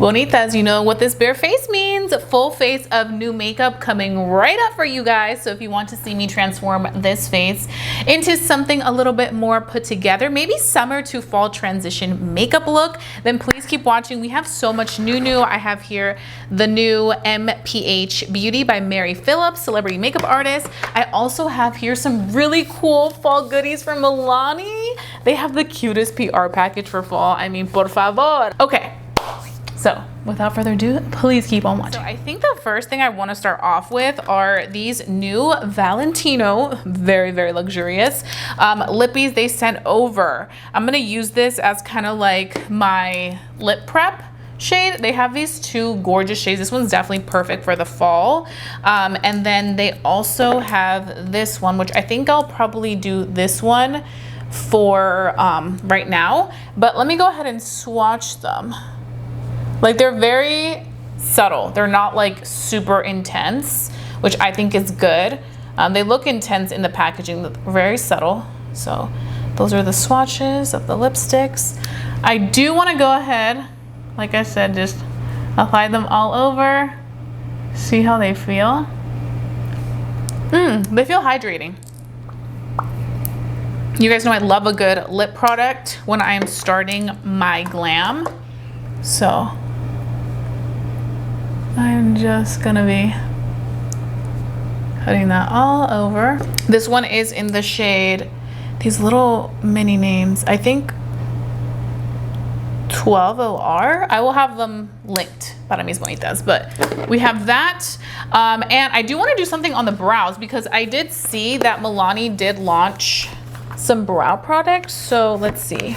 Bonitas, you know what this bare face means. Full face of new makeup coming right up for you guys. So if you want to see me transform this face into something a little bit more put together, maybe summer to fall transition makeup look, then please keep watching. We have so much new. I have here the new MPH Beauty by Mary Phillips, celebrity makeup artist. I also have here some really cool fall goodies from Milani. They have the cutest PR package for fall. I mean, por favor. Okay. So without further ado, please keep on watching. So I think the first thing I want to start off with are these new Valentino, very luxurious lippies they sent over. I'm going to use this as kind of like my lip prep shade. They have these two gorgeous shades. This one's definitely perfect for the fall. And then they also have this one, which I think I'll probably do this one for right now. But let me go ahead and swatch them. Like, they're very subtle. They're not like super intense, which I think is good. They look intense in the packaging, very subtle. So those are the swatches of the lipsticks. I do want to go ahead, like I said, just apply them all over. See how they feel. They feel hydrating. You guys know I love a good lip product when I am starting my glam. So I'm just gonna be putting that all over. This one is in the shade, these little mini names, I think 12OR. I will have them linked para mis bonitas, but we have that. And I do want to do something on the brows because I did see that Milani did launch some brow products. So let's see.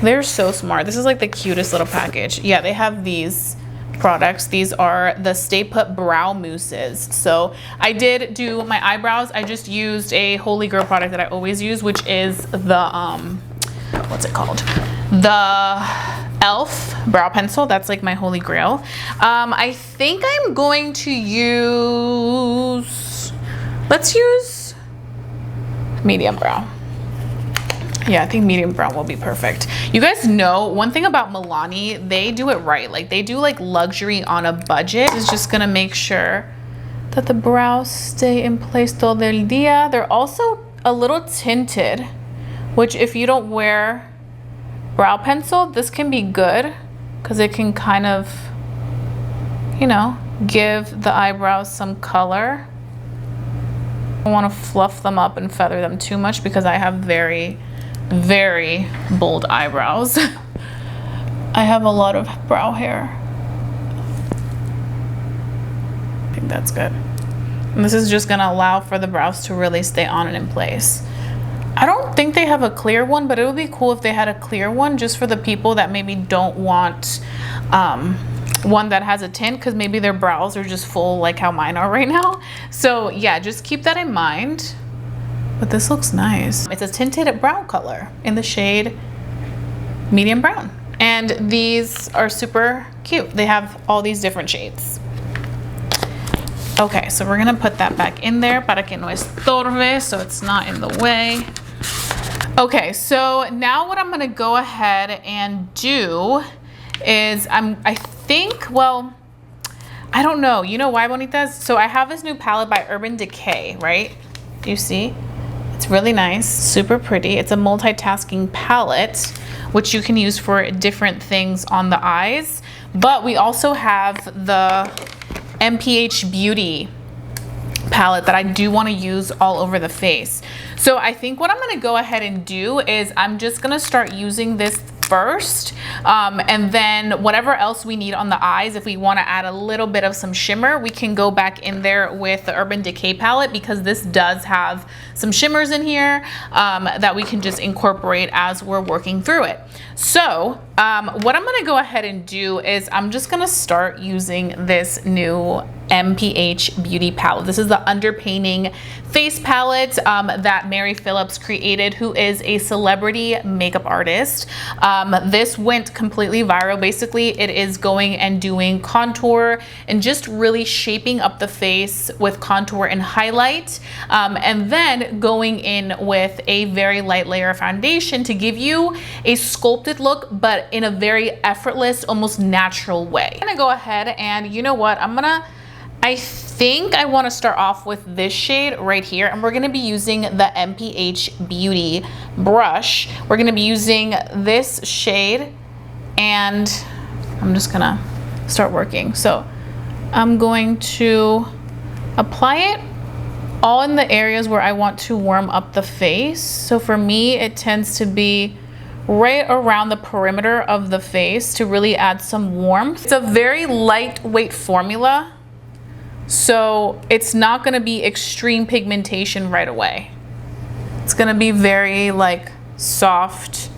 They're so smart. This is like the cutest little package. Yeah, they have these products. These are the Stay Put brow mousses. So I did do my eyebrows. I just used a holy grail product that I always use, which is the what's it called, the elf brow pencil. That's like my holy grail. I think I'm going to use, let's use medium brow. Yeah, I think medium brown will be perfect. You guys know one thing about Milani, they do it right. Like, they do like luxury on a budget. It's just gonna make sure that the brows stay in place todo el día. They're also a little tinted, which if you don't wear brow pencil, this can be good because it can kind of, you know, give the eyebrows some color. I don't want to fluff them up and feather them too much because I have very bold eyebrows. I have a lot of brow hair. I think that's good. And this is just gonna allow for the brows to really stay on and in place. I don't think they have a clear one, but it would be cool if they had a clear one just for the people that maybe don't want one that has a tint, because maybe their brows are just full like how mine are right now. So yeah, just keep that in mind. But this looks nice. It's a tinted brow color in the shade medium brown. And these are super cute. They have all these different shades. Okay, so we're gonna put that back in there para que no estorbe, so it's not in the way. Okay, so now what I'm gonna go ahead and do is I think, well, I don't know. You know why, bonitas? So I have this new palette by Urban Decay, right? Do you see? It's really nice, super pretty. It's a multitasking palette, which you can use for different things on the eyes. But we also have the MPH Beauty palette that I do want to use all over the face. So I think what I'm going to go ahead and do is I'm just going to start using this first, and then whatever else we need on the eyes, if we want to add a little bit of some shimmer, we can go back in there with the Urban Decay palette, because this does have some shimmers in here that we can just incorporate as we're working through it. So what I'm going to go ahead and do is I'm just going to start using this new MPH Beauty palette. This is the Underpainting face palette that Mary Phillips created, who is a celebrity makeup artist. This went completely viral. Basically, it is going and doing contour and just really shaping up the face with contour and highlight, and then going in with a very light layer of foundation to give you a sculpted look, but in a very effortless, almost natural way. I'm gonna go ahead and, you know what, I think I want to start off with this shade right here, and we're going to be using the MPH Beauty brush. We're going to be using this shade, and I'm just gonna start working. So I'm going to apply it all in the areas where I want to warm up the face. So for me, it tends to be right around the perimeter of the face to really add some warmth. It's a very lightweight formula, so it's not going to be extreme pigmentation right away. It's going to be very like soft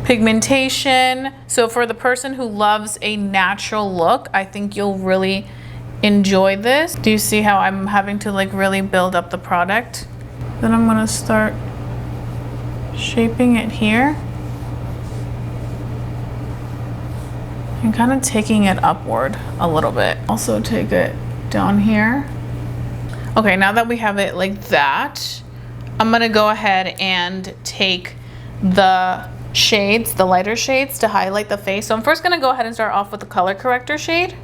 pigmentation. So for the person who loves a natural look, I think you'll really enjoy this. Do you see how I'm having to like really build up the product? Then I'm going to start shaping it here and kind of taking it upward a little bit. Also take it down here. Okay, now that we have it like that, I'm gonna go ahead and take the shades, the lighter shades, to highlight the face. So I'm first gonna go ahead and start off with the color corrector shade,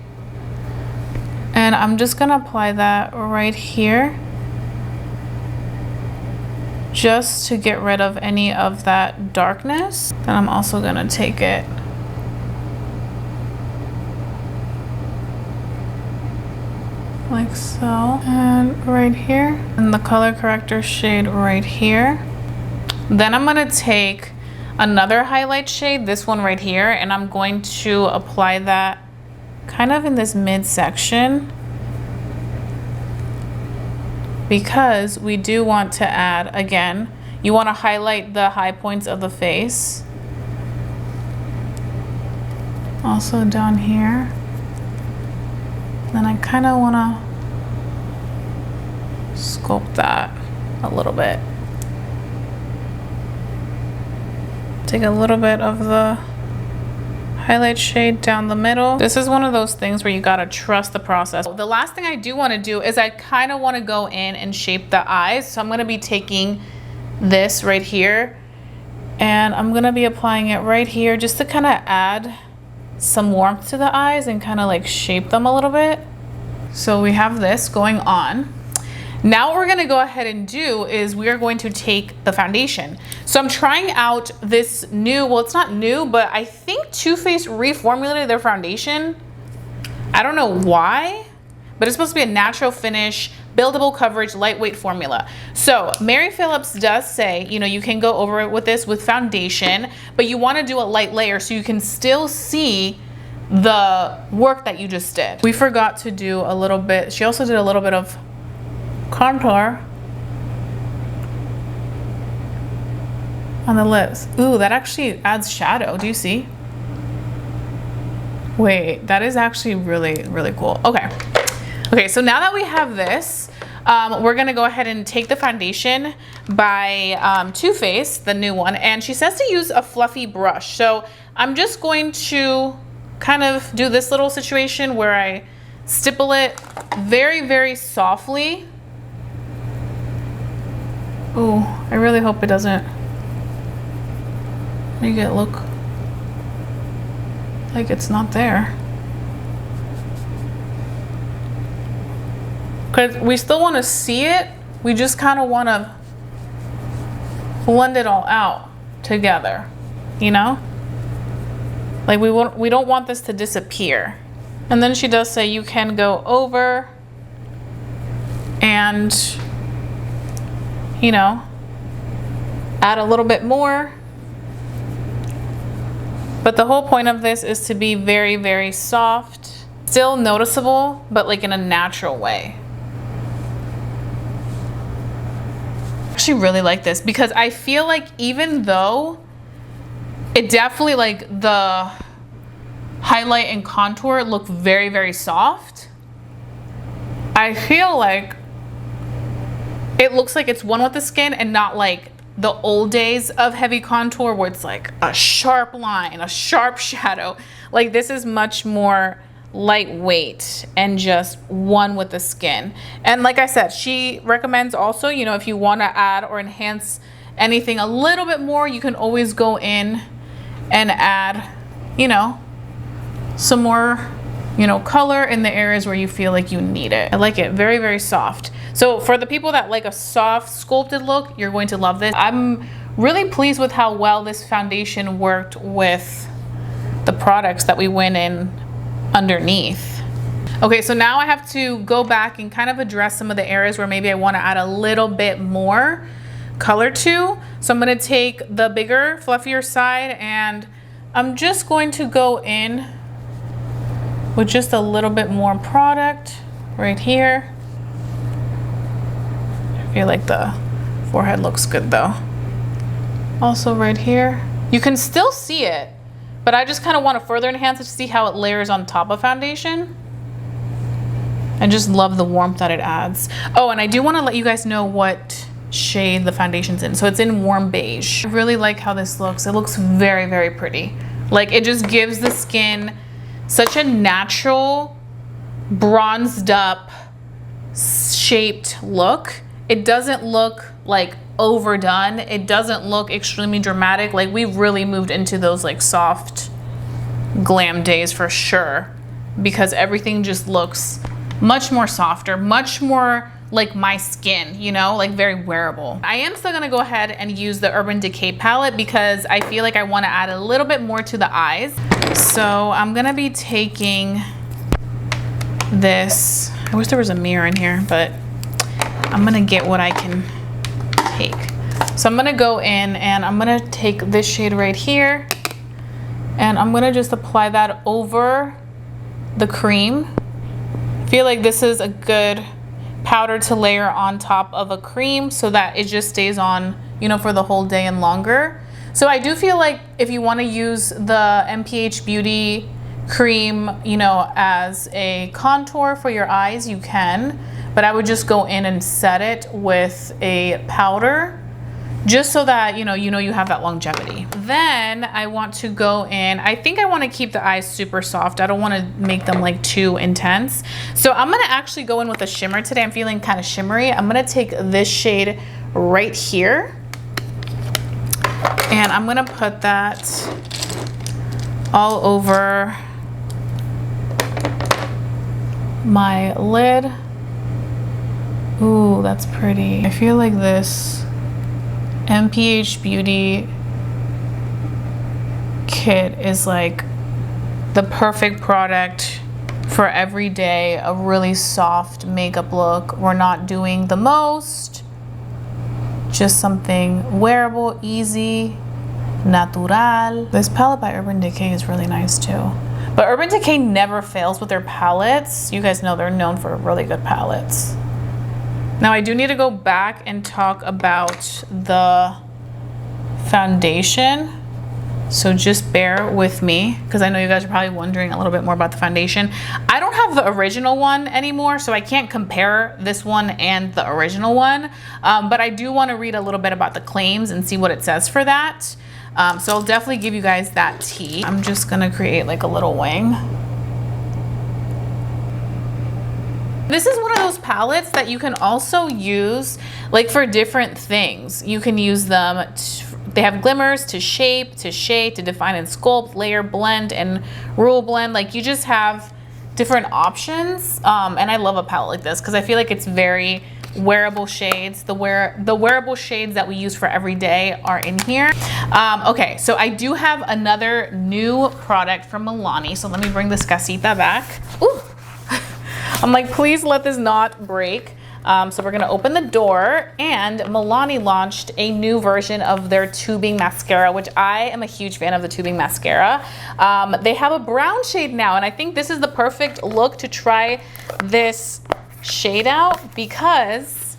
and I'm just gonna apply that right here just to get rid of any of that darkness. Then I'm also gonna take it like so, and right here, and the color corrector shade right here. Then I'm gonna take another highlight shade, this one right here, and I'm going to apply that kind of in this midsection, because we do want to add, again, you want to highlight the high points of the face. Also down here. Then I kind of want to sculpt that a little bit. Take a little bit of the highlight shade down the middle. This is one of those things where you gotta trust the process. The last thing I do want to do is I kind of want to go in and shape the eyes. So I'm going to be taking this right here, and I'm going to be applying it right here just to kind of add some warmth to the eyes and kind of like shape them a little bit. So we have this going on. Now what we're gonna go ahead and do is we are going to take the foundation. So I'm trying out this new, well, it's not new, but I think Too Faced reformulated their foundation. I don't know why, but it's supposed to be a natural finish, buildable coverage, lightweight formula. So Mary Phillips does say, you know, you can go over it with this with foundation, but you wanna do a light layer so you can still see the work that you just did. We forgot to do a little bit, she also did a little bit of contour on the lips. Ooh, that actually adds shadow. Do you see? Wait, that is actually really, really cool. Okay. Okay, so now that we have this, we're gonna go ahead and take the foundation by Too Faced, the new one, and she says to use a fluffy brush. So I'm just going to kind of do this little situation where I stipple it very, very softly. Oh, I really hope it doesn't make it look like it's not there. Because we still want to see it, we just kind of want to blend it all out together, you know? Like we don't want this to disappear. And then she does say you can go over and, you know, add a little bit more. But the whole point of this is to be very, very soft, still noticeable, but like in a natural way. I actually really like this because I feel like even though it definitely, like, the highlight and contour look very, very soft, I feel like it looks like it's one with the skin and not like the old days of heavy contour where it's like a sharp line, a sharp shadow. Like this is much more lightweight and just one with the skin. And like I said, she recommends also, you know, if you want to add or enhance anything a little bit more, you can always go in and add, you know, some more, you know, color in the areas where you feel like you need it. I like it. Very, very soft. So for the people that like a soft sculpted look, you're going to love this. I'm really pleased with how well this foundation worked with the products that we went in underneath. Okay, so now I have to go back and kind of address some of the areas where maybe I want to add a little bit more color to. So I'm going to take the bigger, fluffier side, and I'm just going to go in with just a little bit more product right here. I feel like the forehead looks good though. Also right here. You can still see it, but I just kind of want to further enhance it to see how it layers on top of foundation. I just love the warmth that it adds. Oh, and I do want to let you guys know what shade the foundation's in. So it's in warm beige. I really like how this looks. It looks very, very pretty. Like it just gives the skin such a natural, bronzed up, shaped look. It doesn't look like overdone. It doesn't look extremely dramatic. Like we really moved into those like soft glam days for sure, because everything just looks much more softer, much more like my skin, you know, like very wearable. I am still gonna go ahead and use the Urban Decay palette because I feel like I wanna add a little bit more to the eyes. So I'm gonna be taking this. I wish there was a mirror in here, but I'm gonna get what I can take. So I'm gonna go in and I'm gonna take this shade right here and I'm gonna just apply that over the cream. I feel like this is a good powder to layer on top of a cream so that it just stays on, you know, for the whole day and longer. So I do feel like if you want to use the MPH Beauty cream, you know, as a contour for your eyes, you can, but I would just go in and set it with a powder just so that you have that longevity. Then I want to go in, I think I want to keep the eyes super soft. I don't want to make them like too intense. So I'm going to actually go in with a shimmer today. I'm feeling kind of shimmery. I'm going to take this shade right here and I'm going to put that all over my lid. Ooh, that's pretty. I feel like this MPH Beauty kit is like the perfect product for every day, a really soft makeup look. We're not doing the most, just something wearable, easy, natural. This palette by Urban Decay is really nice too. But Urban Decay never fails with their palettes. You guys know they're known for really good palettes. Now I do need to go back and talk about the foundation. So just bear with me because I know you guys are probably wondering a little bit more about the foundation. I don't have the original one anymore, so I can't compare this one and the original one. But I do want to read a little bit about the claims and see what it says for that. So I'll definitely give you guys that tea. I'm just gonna create like a little wing. This is one of those palettes that you can also use like for different things. You can use them, they have glimmers to shape, to shade, to define and sculpt, layer, blend, and rule blend. Like you just have different options. And I love a palette like this because I feel like it's very wearable shades. The wearable shades that we use for every day are in here. Okay, so I do have another new product from Milani. So let me bring this casita back. Ooh. I'm like, please let this not break. So we're gonna open the door, and Milani launched a new version of their tubing mascara, which I am a huge fan of the tubing mascara. They have a brown shade now, and I think this is the perfect look to try this shade out because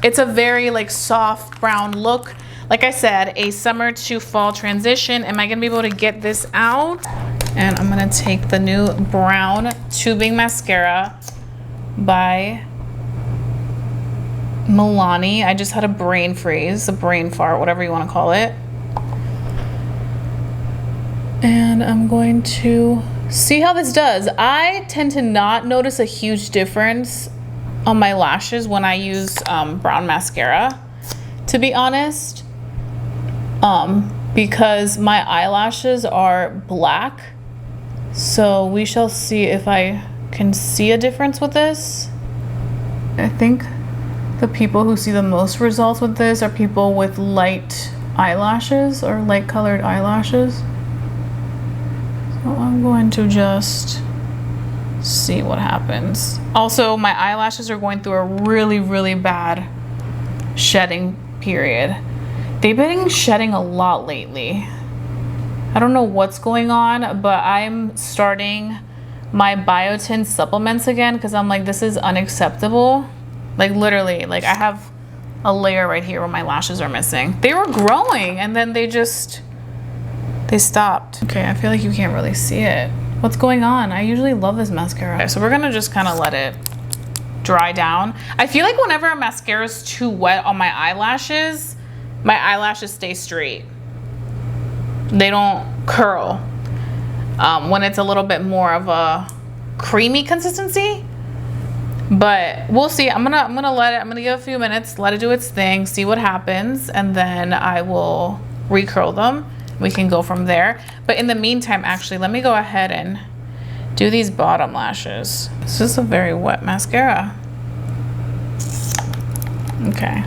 it's a very like soft brown look. Like I said, a summer to fall transition. Am I gonna be able to get this out? And I'm gonna take the new brown tubing mascara by Milani. I just had a brain freeze, a brain fart, whatever you want to call it. And I'm going to see how this does. I tend to not notice a huge difference on my lashes when I use brown mascara, to be honest, because my eyelashes are black. So we shall see if I can see a difference with this. I think the people who see the most results with this are people with light eyelashes or light colored eyelashes. So I'm going to just see what happens. Also, my eyelashes are going through a really bad shedding period. They've been shedding a lot lately. I don't know what's going on, but I'm starting my biotin supplements again because I'm like, this is unacceptable. Like literally, like I have a layer right here where my lashes are missing. They were growing and then they stopped. Okay, I feel like you can't really see it. What's going on? I usually love this mascara. Okay, so we're gonna just kind of let it dry down. I feel like whenever a mascara is too wet on my eyelashes stay straight. They don't curl. When it's a little bit more of a creamy consistency. But we'll see. I'm gonna give it a few minutes, let it do its thing, see what happens, and then I will recurl them. We can go from there. But in the meantime, actually, let me go ahead and do these bottom lashes. This is a very wet mascara. Okay,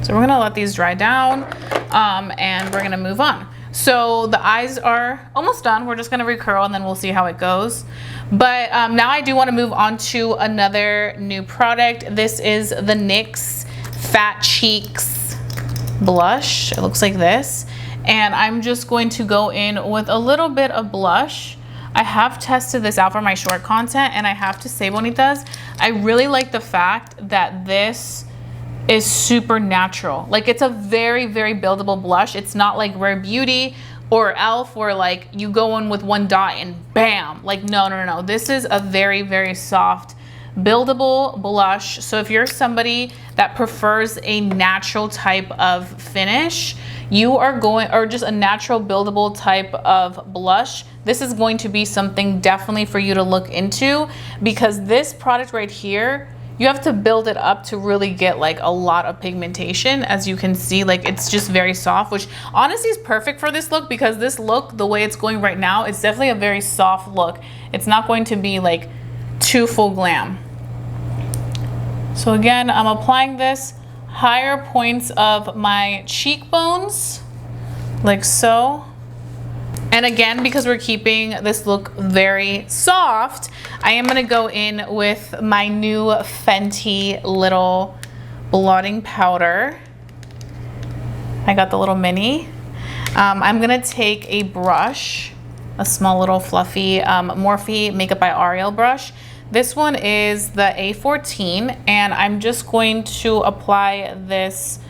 so we're gonna let these dry down, and we're gonna move on. So the eyes are almost done. We're just gonna recurl and then we'll see how it goes. But now I do wanna move on to another new product. This is the NYX Fat Cheeks blush. It looks like this. And I'm just going to go in with a little bit of blush. I have tested this out for my short content, and I have to say, bonitas, I really like the fact that this is super natural. Like, it's a very buildable blush. It's not like Rare Beauty or e.l.f. where like you go in with one dot and bam. Like no. This is a very soft buildable blush. So if you're somebody that prefers a natural type of finish, you are going, or just a natural buildable type of blush, this is going to be something definitely for you to look into, because this product right here, you have to build it up to really get like a lot of pigmentation. As you can see, like it's just very soft, which honestly is perfect for this look, because this look, the way it's going right now, it's definitely a very soft look. It's not going to be like too full glam. So again, I'm applying this higher points of my cheekbones, like so. And again, because we're keeping this look very soft, I am gonna go in with my new Fenty little blotting powder. I got the little mini. I'm gonna take a brush, a small little fluffy Morphe Makeup by Ariel brush. This one is the A14, and I'm just going to apply this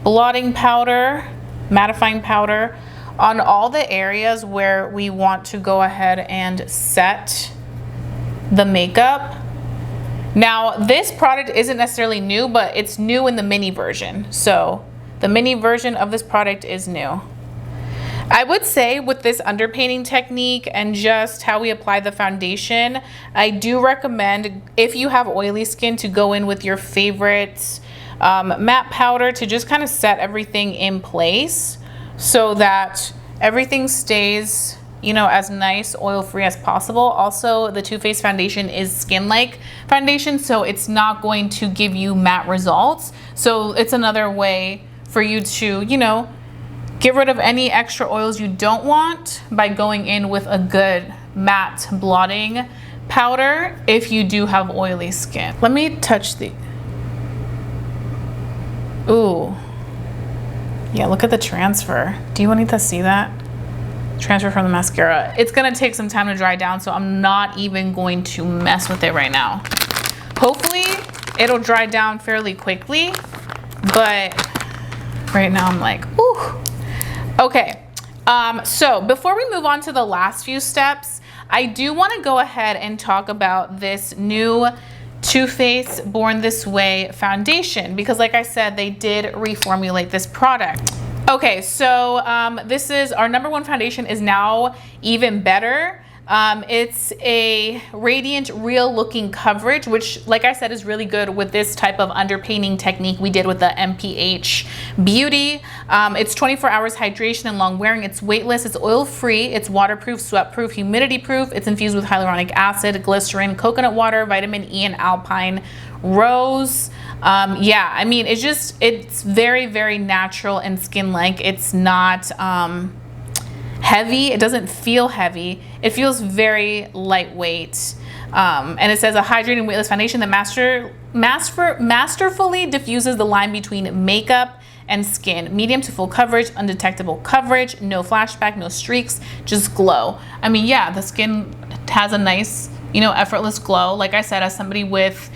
blotting powder, mattifying powder, on all the areas where we want to go ahead and set the makeup. Now, this product isn't necessarily new, but it's new in the mini version. So the mini version of this product is new. I would say with this underpainting technique and just how we apply the foundation, I do recommend, if you have oily skin, to go in with your favorite matte powder to just kind of set everything in place, so that everything stays, you know, as nice oil-free as possible. Also, the Too Faced foundation is skin-like foundation, so it's not going to give you matte results. So it's another way for you to, you know, get rid of any extra oils you don't want by going in with a good matte blotting powder if you do have oily skin. Let me touch the, ooh. Yeah, look at the transfer. Do you want to see that? Transfer from the mascara. It's gonna take some time to dry down, so I'm not even going to mess with it right now. Hopefully, it'll dry down fairly quickly, but right now I'm like, ooh. Okay, so before we move on to the last few steps, I do want to go ahead and talk about this new Too Faced Born This Way foundation, because like I said, they did reformulate this product. Okay, so this is our #1 foundation, is now even better. It's a radiant, real looking coverage, which like I said is really good with this type of underpainting technique we did with the MPH Beauty. It's 24 hours hydration and long wearing. It's weightless, it's oil free, it's waterproof, sweat proof, humidity proof. It's infused with hyaluronic acid, glycerin, coconut water, vitamin E, and alpine rose. Yeah, I mean, it's very, very natural and skin-like. It's not heavy. It doesn't feel heavy. It feels very lightweight. And it says a hydrating weightless foundation that masterfully diffuses the line between makeup and skin. Medium to full coverage, undetectable coverage, no flashback, no streaks, just glow. I mean, yeah, the skin has a nice, you know, effortless glow. Like I said, as somebody with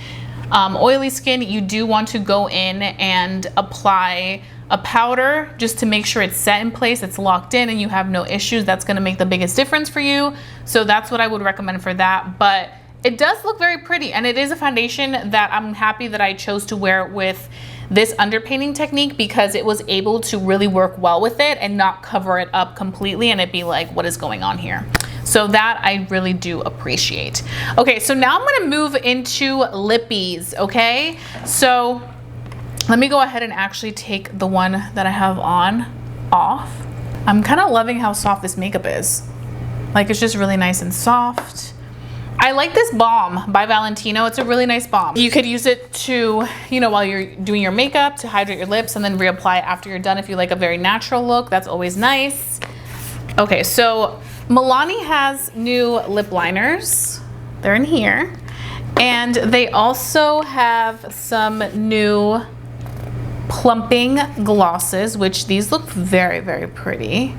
oily skin, you do want to go in and apply a powder just to make sure it's set in place, it's locked in, and you have no issues. That's going to make the biggest difference for you. So that's what I would recommend for that. But it does look very pretty, and it is a foundation that I'm happy that I chose to wear with this underpainting technique, because it was able to really work well with it and not cover it up completely and it'd be like, what is going on here? So that I really do appreciate. Okay, so now I'm going to move into lippies. Okay, so let me go ahead and actually take the one that I have on off. I'm kind of loving how soft this makeup is. Like, it's just really nice and soft. I like this balm by Valentino. It's a really nice balm. You could use it to, you know, while you're doing your makeup, to hydrate your lips and then reapply it after you're done if you like a very natural look. That's always nice. Okay, so Milani has new lip liners. They're in here. And they also have some new plumping glosses, which these look very, very pretty.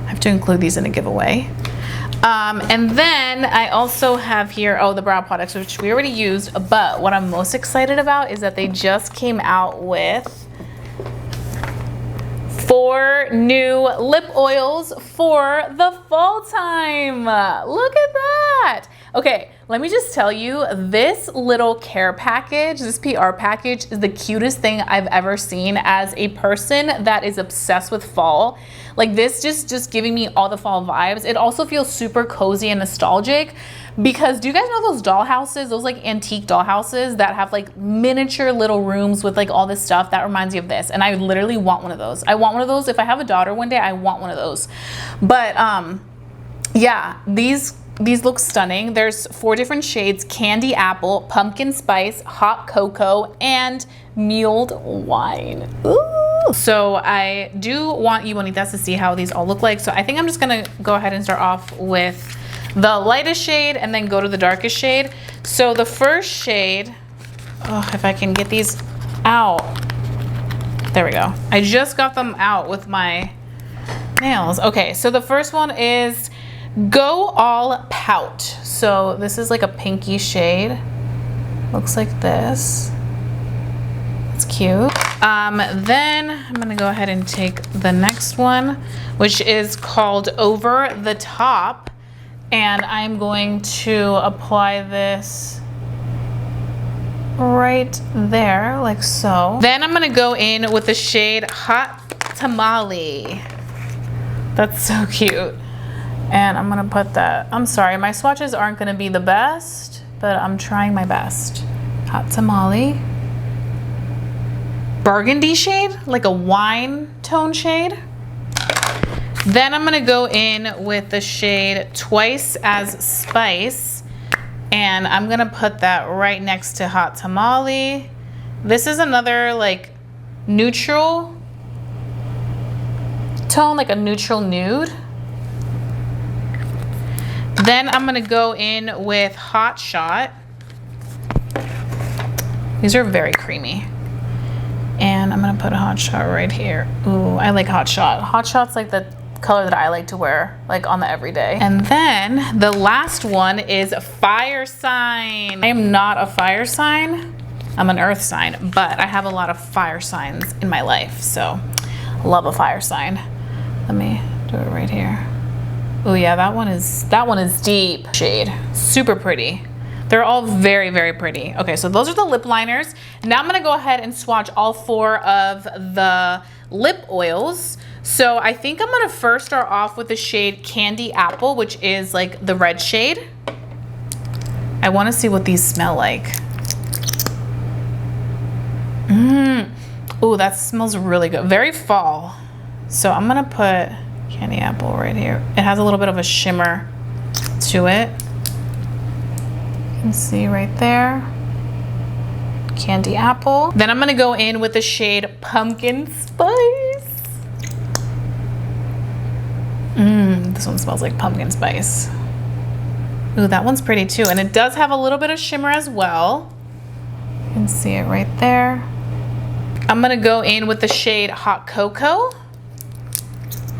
I have to include these in a giveaway. And then I also have here, the brow products, which we already used, but what I'm most excited about is that they just came out with 4 new lip oils for the fall time. Look at that. Okay, let me just tell you, this little care package, this PR package, is the cutest thing I've ever seen as a person that is obsessed with fall. Like, this just giving me all the fall vibes. It also feels super cozy and nostalgic, because do you guys know those dollhouses, those like antique dollhouses that have like miniature little rooms with like all this stuff? That reminds me of this, and I literally want one of those. I want one of those. If I have a daughter one day, I want one of those. But yeah, these look stunning. There's 4 different shades: candy apple, pumpkin spice, hot cocoa, and mulled wine. Ooh. So I do want you, Bonitas, to see how these all look like. So I think I'm just gonna go ahead and start off with the lightest shade and then go to the darkest shade. So the first shade, if I can get these out. There we go. I just got them out with my nails. Okay, so the first one is Go All Pout. So this is like a pinky shade. Looks like this. It's cute. Then I'm gonna go ahead and take the next one, which is called Over the Top. And I'm going to apply this right there, like so. Then I'm gonna go in with the shade Hot Tamale. That's so cute. And I'm gonna put that, I'm sorry, my swatches aren't gonna be the best, but I'm trying my best. Hot Tamale. Burgundy shade, like a wine tone shade. Then I'm gonna go in with the shade Twice as Spice, and I'm gonna put that right next to Hot Tamale. This is another like neutral tone, like a neutral nude. Then I'm gonna go in with Hot Shot. These are very creamy. And I'm gonna put a Hot Shot right here. Ooh, I like Hot Shot. Hot Shot's like the color that I like to wear, like on the everyday. And then the last one is Fire Sign. I am not a fire sign. I'm an earth sign, but I have a lot of fire signs in my life, so I love a fire sign. Let me do it right here. Oh yeah, that one is deep shade. Super pretty. They're all very, very pretty. Okay, so those are the lip liners. Now I'm gonna go ahead and swatch all 4 of the lip oils. So I think I'm gonna first start off with the shade Candy Apple, which is like the red shade. I wanna see what these smell like. Ooh, that smells really good. Very fall. So I'm gonna put Candy Apple right here. It has a little bit of a shimmer to it. You can see right there. Candy Apple. Then I'm gonna go in with the shade Pumpkin Spice. This one smells like pumpkin spice. Ooh, that one's pretty too. And it does have a little bit of shimmer as well. You can see it right there. I'm gonna go in with the shade Hot Cocoa.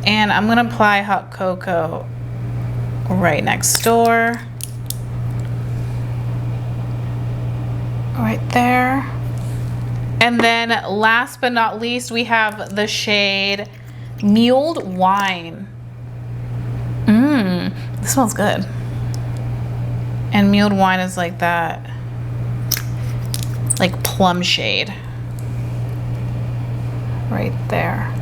And I'm gonna apply Hot Cocoa right next door. Right there. And then last but not least, we have the shade Mulled Wine. This smells good. And Mulled Wine is like that, like plum shade. Right there.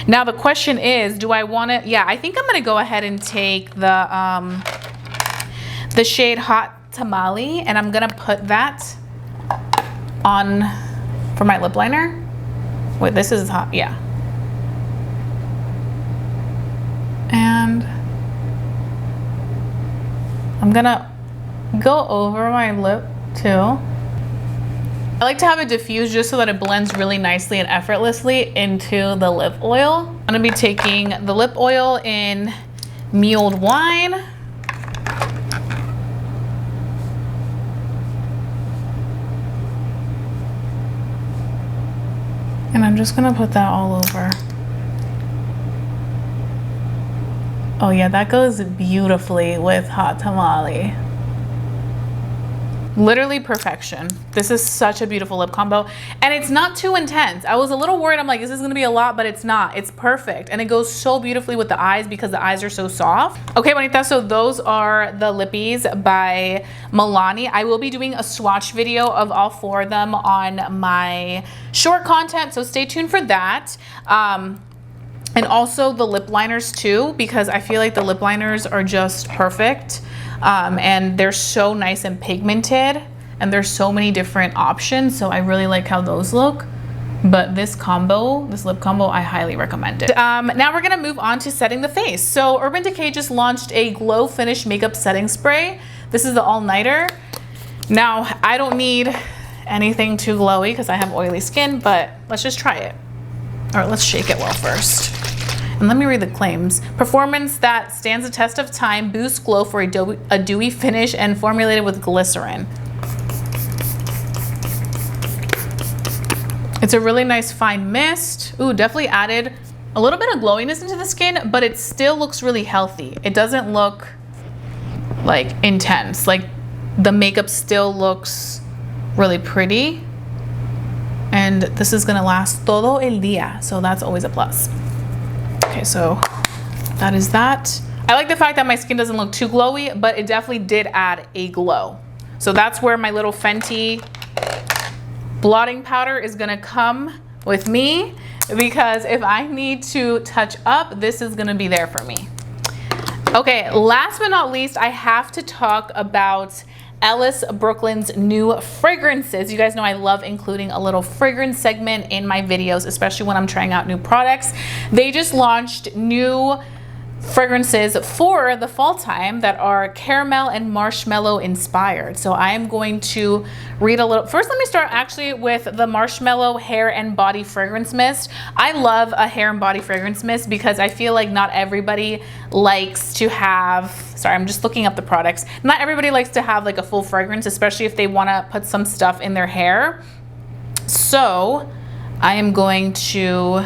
Now the question is, do I want to, yeah, I think I'm gonna go ahead and take the shade Hot Tamale, and I'm gonna put that on for my lip liner. Wait, this is hot, yeah. And I'm gonna go over my lip too. I like to have it diffused just so that it blends really nicely and effortlessly into the lip oil. I'm gonna be taking the lip oil in Mulled Wine. And I'm just gonna put that all over. Oh yeah, that goes beautifully with Hot Tamale. Literally perfection. This is such a beautiful lip combo, and it's not too intense. I was a little worried. I'm like, is this gonna be a lot? But it's not. It's perfect, and it goes so beautifully with the eyes because the eyes are so soft. Okay, bonita, so those are the lippies by Milani. I will be doing a swatch video of all 4 of them on my short content, so stay tuned for that. And also the lip liners too, because I feel like the lip liners are just perfect. And they're so nice and pigmented, and there's so many different options, so I really like how those look. But this combo, this lip combo, I highly recommend it. Now we're gonna move on to setting the face. So Urban Decay just launched a glow finish makeup setting spray. This is the all-nighter. Now I don't need anything too glowy because I have oily skin, but let's just try it. All right, let's shake it well first. And let me read the claims. Performance that stands the test of time, boosts glow for a dewy finish, and formulated with glycerin. It's a really nice fine mist. Ooh, definitely added a little bit of glowiness into the skin, but it still looks really healthy. It doesn't look like intense. Like the makeup still looks really pretty. And this is gonna last todo el día, so that's always a plus. Okay, so that is that. I like the fact that my skin doesn't look too glowy, but it definitely did add a glow. So that's where my little Fenty blotting powder is gonna come with me, because if I need to touch up, this is gonna be there for me. Okay, last but not least, I have to talk about Ellis Brooklyn's new fragrances. You guys know I love including a little fragrance segment in my videos, especially when I'm trying out new products. They just launched new fragrances for the fall time that are caramel and marshmallow inspired. So I am going to read a little. First, let me start actually with the marshmallow hair and body fragrance mist. I love a hair and body fragrance mist because I feel like not everybody likes to have, sorry, I'm just looking up the products. Not everybody likes to have like a full fragrance, especially if they want to put some stuff in their hair. So I am going to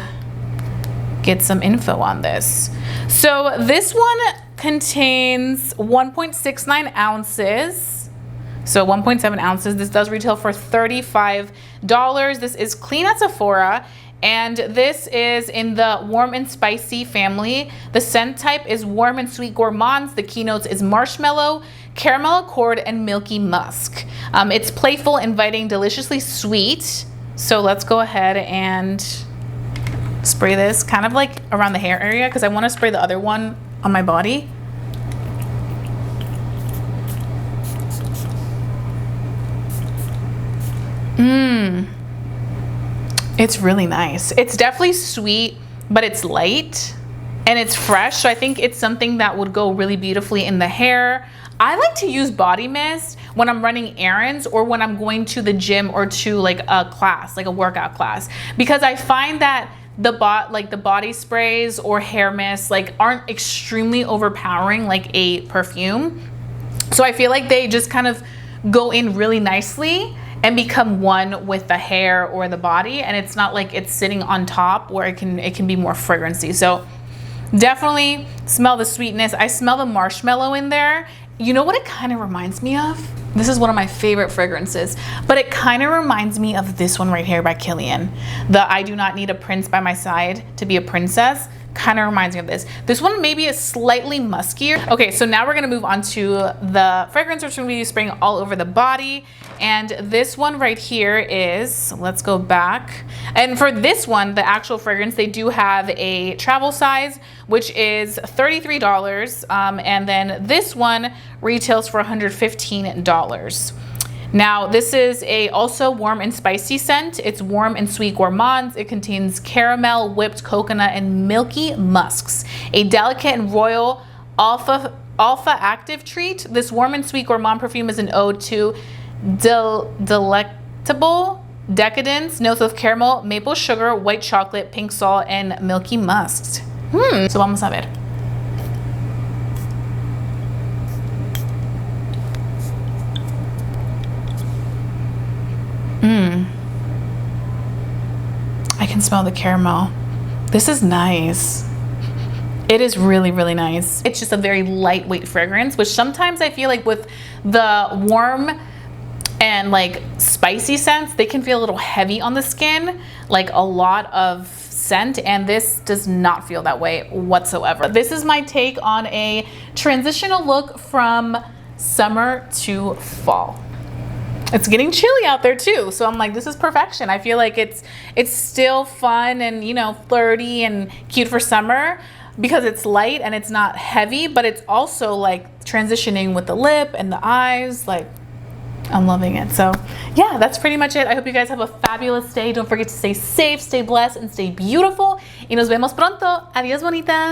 get some info on this. So this one contains 1.69 ounces. So 1.7 ounces. This does retail for $35. This is clean at Sephora, and this is in the warm and spicy family. The scent type is warm and sweet gourmands. The keynotes is marshmallow, Caramel Accord and Milky Musk. It's playful, inviting, deliciously sweet. So let's go ahead and spray this kind of like around the hair area because I want to spray the other one on my body. It's really nice. It's definitely sweet, but it's light and it's fresh. So I think it's something that would go really beautifully in the hair. I like to use body mist when I'm running errands or when I'm going to the gym or to like a class, like a workout class, because I find that the body sprays or hair mists like aren't extremely overpowering like a perfume. So I feel like they just kind of go in really nicely and become one with the hair or the body, and it's not like it's sitting on top where it can be more fragrancy. So definitely smell the sweetness. I smell the marshmallow in there. You know what it kind of reminds me of? This is one of my favorite fragrances, but it kind of reminds me of this one right here by Kilian. The I do not need a prince by my side to be a princess. Kind of reminds me of this. This one maybe is slightly muskier. Okay, so now we're gonna move on to the fragrance, which we're gonna be spraying all over the body. And this one right here is, let's go back. And for this one, the actual fragrance, they do have a travel size, which is $33. And then this one retails for $115. Now, this is a also warm and spicy scent. It's warm and sweet gourmands. It contains caramel, whipped coconut, and milky musks. A delicate and royal alpha active treat. This warm and sweet gourmand perfume is an ode to delectable decadence, notes of caramel, maple sugar, white chocolate, pink salt, and milky musks. So vamos a ver. I can smell the caramel. This is nice. It is really, really nice. It's just a very lightweight fragrance, which sometimes I feel like with the warm and like spicy scents, they can feel a little heavy on the skin, like a lot of scent, and this does not feel that way whatsoever. This is my take on a transitional look from summer to fall. It's getting chilly out there too, so I'm like, this is perfection. I feel like it's still fun and, you know, flirty and cute for summer because it's light and it's not heavy, but it's also like transitioning with the lip and the eyes. Like, I'm loving it. So yeah, that's pretty much it. I hope you guys have a fabulous day. Don't forget to stay safe, stay blessed, and stay beautiful. Y nos vemos pronto. Adiós, bonitas.